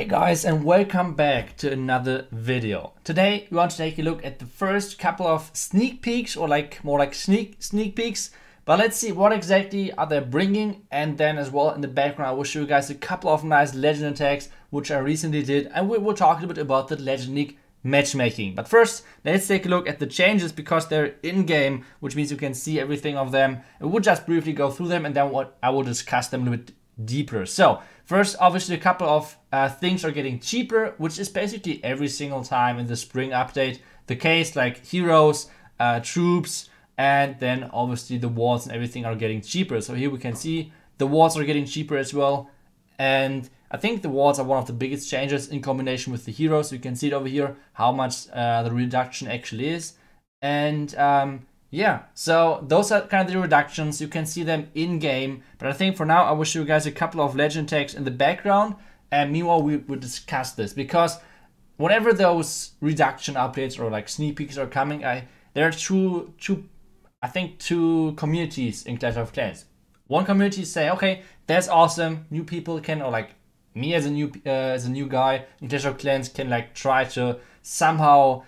Hey guys, and welcome back to another video. Today we want to take a look at the first couple of sneak peeks, or more like sneak peeks. But let's see what exactly are they bringing, and then as well in the background I will show you guys a couple of nice legend attacks which I recently did, and we will talk a bit about the Legend League matchmaking. But first, let's take a look at the changes because they're in-game, which means you can see everything of them. And we'll just briefly go through them, and then I will discuss them a little bit deeper. So first, obviously a couple of things are getting cheaper, which is basically every single time in the spring update the case, like heroes, troops, and then obviously the walls and everything are getting cheaper. So here we can see the walls are getting cheaper as well, and I think the walls are one of the biggest changes in combination with the heroes. You can see it over here how much the reduction actually is. And yeah, so those are kind of the reductions. You can see them in game, but I think for now I will show you guys a couple of legend tags in the background, and meanwhile we will discuss this, because whenever those reduction updates or like sneak peeks are coming, there are two communities in Clash of Clans. One community say, okay, that's awesome, new people can, or like me as a new guy in Clash of Clans can like try to somehow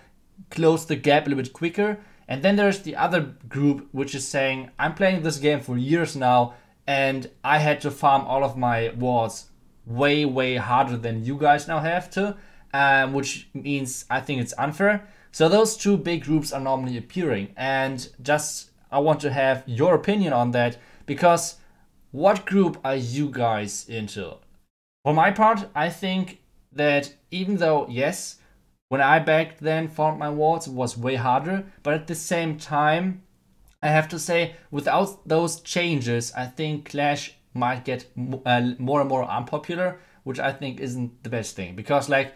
close the gap a little bit quicker. And then there's the other group which is saying, I'm playing this game for years now and I had to farm all of my walls way harder than you guys now have to, which means I think it's unfair. So those two big groups are normally appearing, and just I want to have your opinion on that, because what group are you guys into? For my part, I think that even though, yes, when I back then farmed my walls, it was way harder, but at the same time, I have to say, without those changes, I think Clash might get more and more unpopular, which I think isn't the best thing. Because like,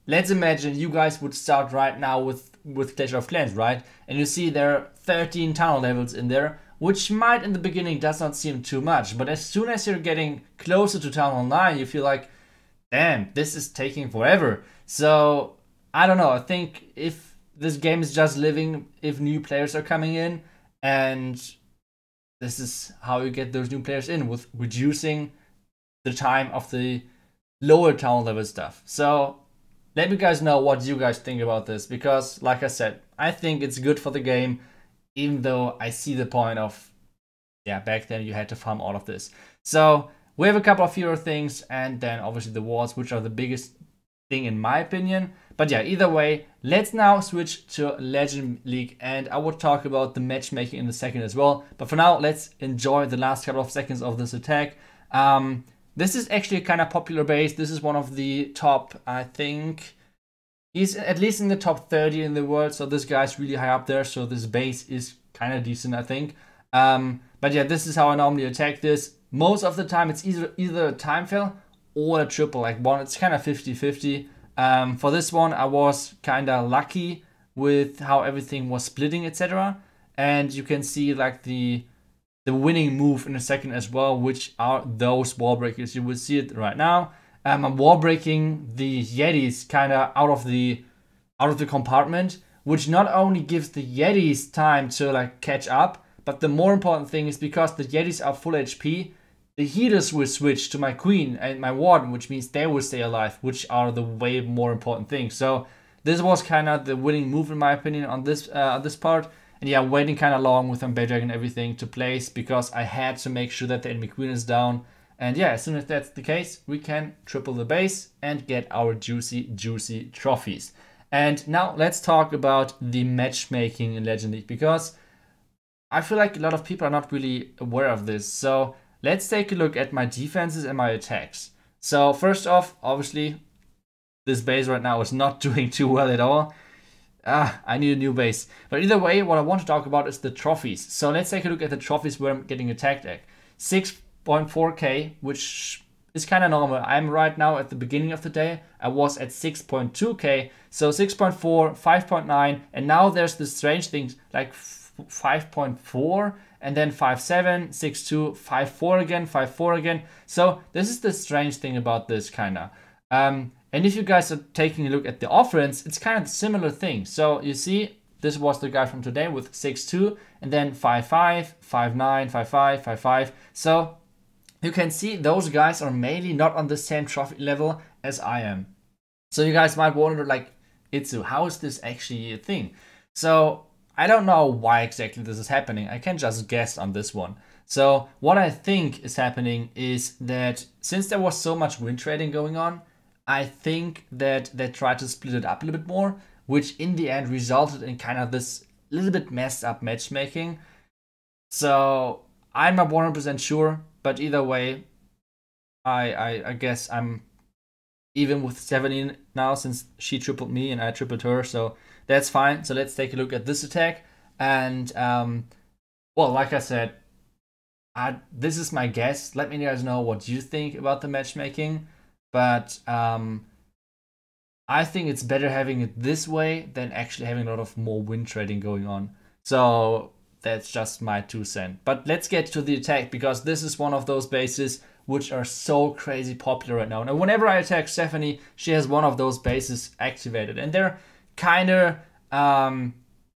let's imagine you guys would start right now with Clash of Clans, right? And you see there are 13 tunnel levels in there, which might in the beginning does not seem too much, but as soon as you're getting closer to tunnel 9, you feel like, damn, this is taking forever. So I don't know, I think if this game is just living if new players are coming in, and this is how you get those new players in, with reducing the time of the lower town level stuff. So let me guys know what you guys think about this, because like I said, I think it's good for the game, even though I see the point of, yeah, back then you had to farm all of this. So we have a couple of hero things, and then obviously the walls, which are the biggest thing in my opinion. But yeah, either way, let's now switch to Legend League, and I will talk about the matchmaking in a second as well. But for now, let's enjoy the last couple of seconds of this attack. This is actually a kind of popular base. This is one of the top, I think, he's at least in the top 30 in the world. So this guy's really high up there. So this base is kind of decent, I think. But yeah, this is how I normally attack this. Most of the time, it's either a time fail or a triple, like one. It's kind of 50-50. For this one, I was kind of lucky with how everything was splitting, etc. And you can see like the winning move in a second as well, which are those wall breakers. You will see it right now. I'm wall breaking the Yetis kind of out of the compartment, which not only gives the Yetis time to like catch up, but the more important thing is because the Yetis are full HP, the healers will switch to my queen and my warden, which means they will stay alive, which are the way more important things. So this was kind of the winning move in my opinion on this part. And yeah, waiting kind of long with Unbed and everything to place, because I had to make sure that the enemy queen is down. And yeah, as soon as that's the case, we can triple the base and get our juicy trophies. And now let's talk about the matchmaking in Legend League, because I feel like a lot of people are not really aware of this. So let's take a look at my defenses and my attacks. So first off, obviously, this base right now is not doing too well at all. I need a new base. But either way, what I want to talk about is the trophies. So let's take a look at the trophies where I'm getting attacked at. 6.4k, which is kind of normal. I'm right now at the beginning of the day. I was at 6.2k. So 6.4, 5.9, and now there's this strange things like 5.4, and then 5.7, 6.2, 5.4 again, 5.4 again. So this is the strange thing about this kind of. And if you guys are taking a look at the offense, it's kind of a similar thing. So you see, this was the guy from today with 6.2, and then 5.5, 5.9, 5.5, 5.5. So you can see those guys are mainly not on the same trophy level as I am. So you guys might wonder, like, iTzu, how is this actually a thing? So I don't know why exactly this is happening. I can just guess on this one. So what I think is happening is that since there was so much win trading going on, I think that they tried to split it up a little bit more, which in the end resulted in kind of this little bit messed up matchmaking. So I'm not 100% sure, but either way, I guess I'm even with 17 now, since she tripled me and I tripled her, so that's fine. So let's take a look at this attack. And well, like I said, this is my guess. Let me guys know what you think about the matchmaking. But I think it's better having it this way than actually having a lot of more win trading going on. So that's just my 2 cents. But let's get to the attack, because this is one of those bases which are so crazy popular right now. Now, whenever I attack Stephanie, she has one of those bases activated. And they're kind of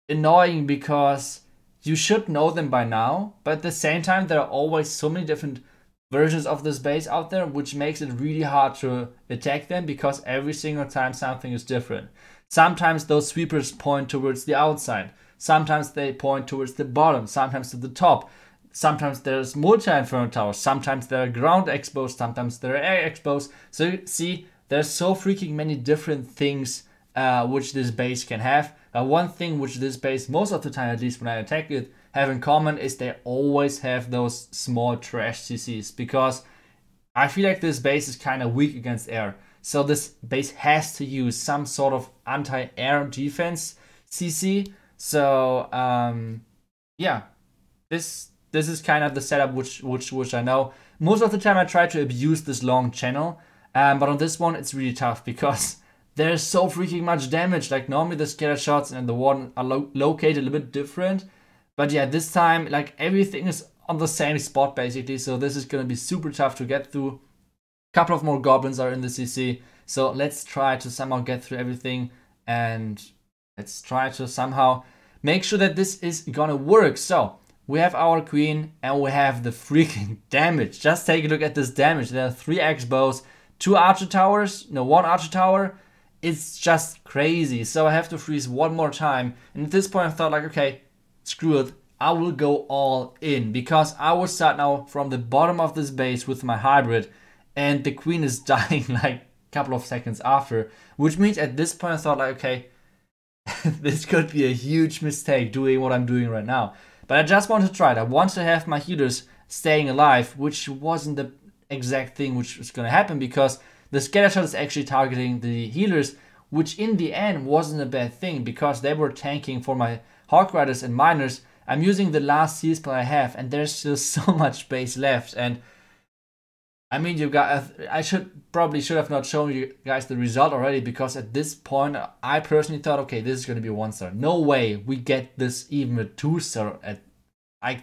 annoying because you should know them by now. But at the same time, there are always so many different versions of this base out there, which makes it really hard to attack them, because every single time something is different. Sometimes those sweepers point towards the outside. Sometimes they point towards the bottom, sometimes to the top. Sometimes there's multi-inferno towers, sometimes they're ground exposed, sometimes they're air exposed. So you see, there's so freaking many different things which this base can have. One thing which this base, most of the time at least when I attack it, have in common is they always have those small trash CCs, because I feel like this base is kind of weak against air. So this base has to use some sort of anti-air defense CC. So yeah, this is kind of the setup which I know. Most of the time I try to abuse this long channel, but on this one it's really tough because there's so freaking much damage. Like normally the scatter shots and the warden are located a little bit different, but yeah, this time like everything is on the same spot basically. So this is gonna be super tough to get through. A couple of more goblins are in the CC, so let's try to somehow get through everything and let's try to somehow make sure that this is gonna work. So we have our queen and we have the freaking damage. Just take a look at this damage. There are 3 axe bows, 2 archer towers, no, 1 archer tower. It's just crazy. So I have to freeze one more time. And at this point I thought like, okay, screw it. I will go all in, because I will start now from the bottom of this base with my hybrid and the queen is dying like a couple of seconds after. Which means at this point I thought like, okay, this could be a huge mistake doing what I'm doing right now. But I just want to try it. I want to have my healers staying alive, which wasn't the exact thing which was going to happen, because the scatter shot is actually targeting the healers, which in the end wasn't a bad thing, because they were tanking for my Hawk Riders and Miners. I'm using the last seal spell I have, and there's still so much space left. And I mean, you guys, I probably should have not shown you guys the result already, because at this point I personally thought, okay, this is going to be a 1-star. No way we get this even a 2-star.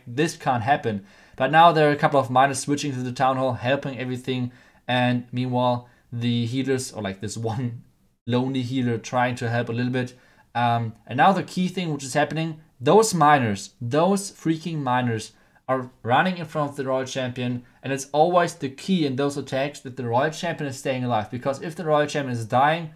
This can't happen. But now there are a couple of miners switching to the town hall, helping everything, and meanwhile the healers, or like this one lonely healer, trying to help a little bit. And now the key thing which is happening, those freaking miners are running in front of the Royal Champion, and it's always the key in those attacks that the Royal Champion is staying alive, because if the Royal Champion is dying,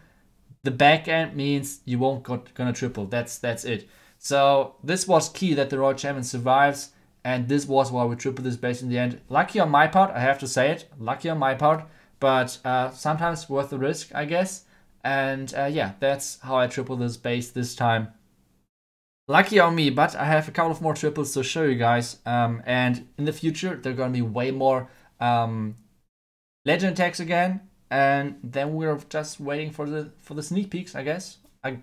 the back end means you won't gonna triple. That's it. So this was key, that the Royal Champion survives, and this was why we tripled this base in the end. Lucky on my part, I have to say it. Lucky on my part, but sometimes worth the risk, I guess. And yeah, that's how I tripled this base this time. Lucky on me, but I have a couple of more triples to show you guys. And in the future, there are going to be way more legend attacks again. And then we're just waiting for the sneak peeks, I guess. I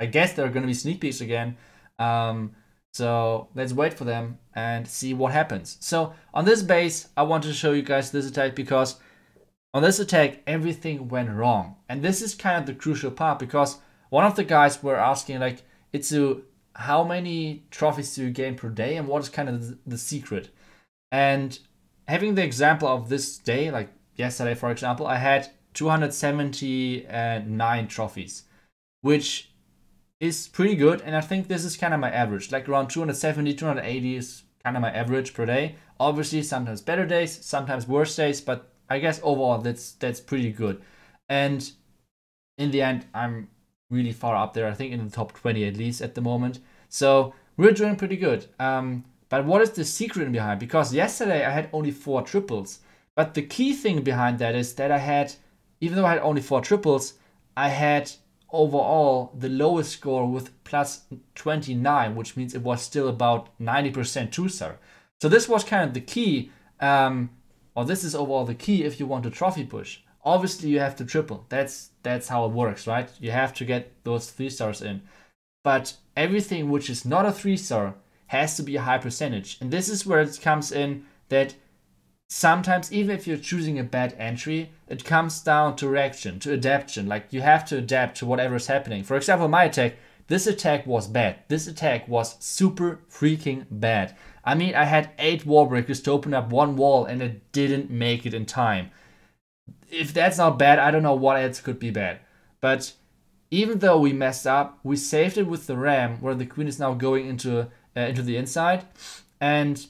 guess there are going to be sneak peeks again. So let's wait for them and see what happens. So on this base, I want to show you guys this attack, because on this attack, everything went wrong. And this is kind of the crucial part, because one of the guys were asking like, iTzu, how many trophies do you gain per day, and what is kind of the secret? And having the example of this day, like yesterday for example, I had 279 trophies, which is pretty good, and I think this is kind of my average. Like around 270, 280 is kind of my average per day. Obviously sometimes better days, sometimes worse days, but I guess overall that's pretty good. And in the end, I'm really far up there. I think in the top 20 at least at the moment. So we're doing pretty good. But what is the secret behind? Because yesterday I had only 4 triples. But the key thing behind that is that I had, even though I had only 4 triples, I had overall the lowest score with plus 29, which means it was still about 90% 2-star. So this was kind of the key, or this is overall the key if you want to trophy push. Obviously you have to triple. That's how it works, right? You have to get those 3-stars in. But everything which is not a 3-star has to be a high percentage. And this is where it comes in that sometimes, even if you're choosing a bad entry, it comes down to reaction, to adaptation. Like you have to adapt to whatever is happening. For example, my attack, this attack was bad. This attack was super freaking bad. I mean, I had 8 wall breakers to open up 1 wall and it didn't make it in time. If that's not bad, I don't know what else could be bad. But even though we messed up, we saved it with the ram, where the queen is now going into the inside. And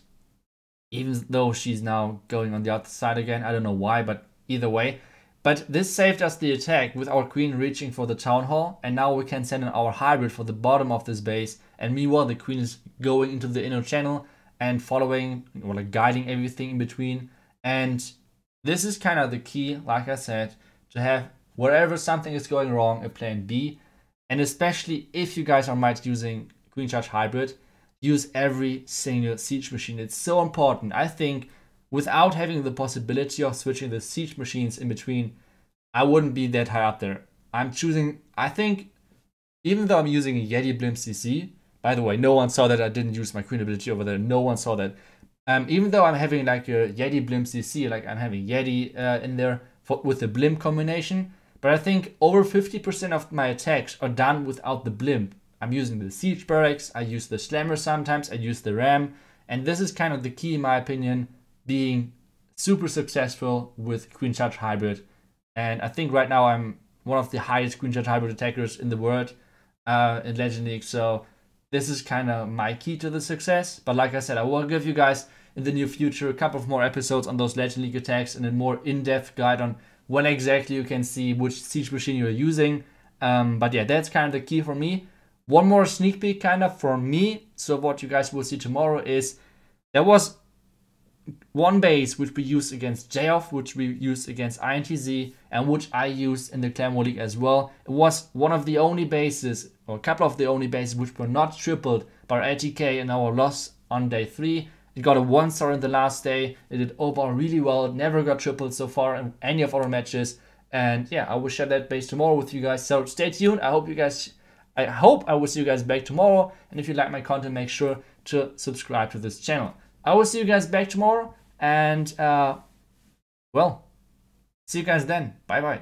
even though she's now going on the other side again, I don't know why, but either way. But this saved us the attack with our queen reaching for the town hall. And now we can send in our hybrid for the bottom of this base. And meanwhile, the queen is going into the inner channel and following, or like guiding everything in between. And this is kind of the key, like I said, to have wherever something is going wrong, a plan B. And especially if you guys are might using Queen Charge Hybrid, use every single siege machine. It's so important. I think without having the possibility of switching the siege machines in between, I wouldn't be that high up there. I'm choosing, I think, even though I'm using a Yeti Blimp CC, by the way, no one saw that I didn't use my Queen ability over there. No one saw that. Even though I'm having like a Yeti Blimp CC, like I'm having Yeti in there with the Blimp combination, but I think over 50% of my attacks are done without the Blimp. I'm using the Siege Barracks, I use the Slammer sometimes, I use the Ram, and this is kind of the key in my opinion, being super successful with Queen Charge Hybrid. And I think right now I'm one of the highest Queen Charge Hybrid attackers in the world in Legend League, so this is kind of my key to the success. But like I said, I will give you guys in the near future a couple of more episodes on those Legend League attacks and a more in-depth guide on when exactly you can see which siege machine you're using. But yeah, that's kind of the key for me. One more sneak peek kind of for me. So what you guys will see tomorrow is there was one base which we used against J-Off, which we used against INTZ, and which I used in the Clan War League as well. It was one of the only bases, or a couple of the only bases, which were not tripled by ATK in our loss on day 3. It got a 1-star in the last day. It did overall really well. It never got tripled so far in any of our matches. And yeah, I will share that base tomorrow with you guys. So stay tuned. I hope I will see you guys back tomorrow. And if you like my content, make sure to subscribe to this channel. I will see you guys back tomorrow. And well, see you guys then. Bye bye.